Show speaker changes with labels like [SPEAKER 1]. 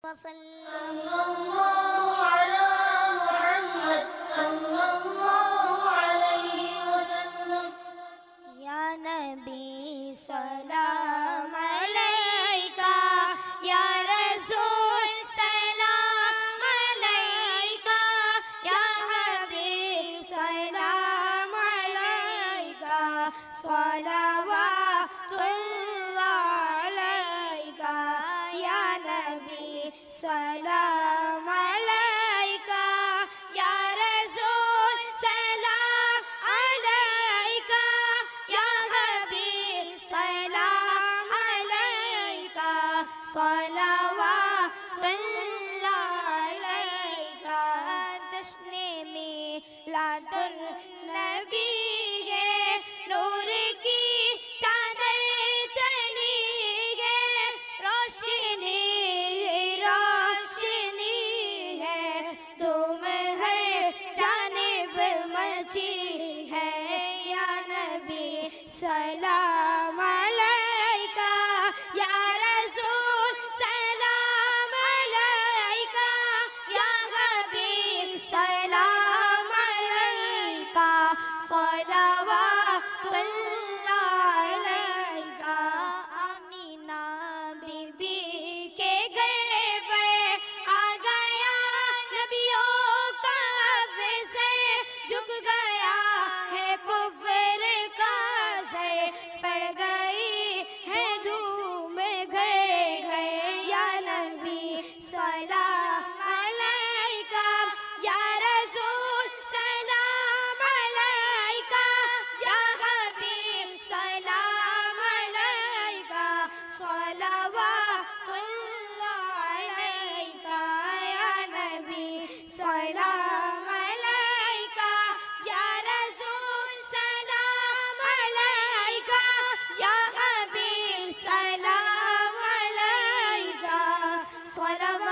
[SPEAKER 1] सल्लल्लाहु अला मुहम्मद सल्लल्लाहु अलैहि वसल्लम। या नबी सलाम अलैका, या रसूल सलाम अलैका, या हबीब सलाम अलैका, सलावतुल्लाह अलैका, या नबी सलाम अलैका, या रसूल सलाम अलैका, या हबीब सलाम अलैका, सलावतुल्लाह अलैका। जश्ने मिलादुन नबी है, नूर की चादर तनी है, रोशनी रोशनी है, धूम हर जानिब मची है। या नबी सलाम अलैका, या रसूल सलाम अलैका, या हबीब सलाम अलैका, सलावतुल्लाह अलैका। आमीना बीबी के घर पर आ गया नबियों का अवसर, झुक गया है कुफ्र का सर, पड़ गई है धूम घर घर। या नबी सलाम अलैका, या रसूल सलाम अलैका, या हबीब सलाम अलैका, सलावतुल्लाह अलैका। या नबी सलाम अलैका, या रसूल सलाम अलैका, या हबीब सलाम अलैका, सलावतुल्लाह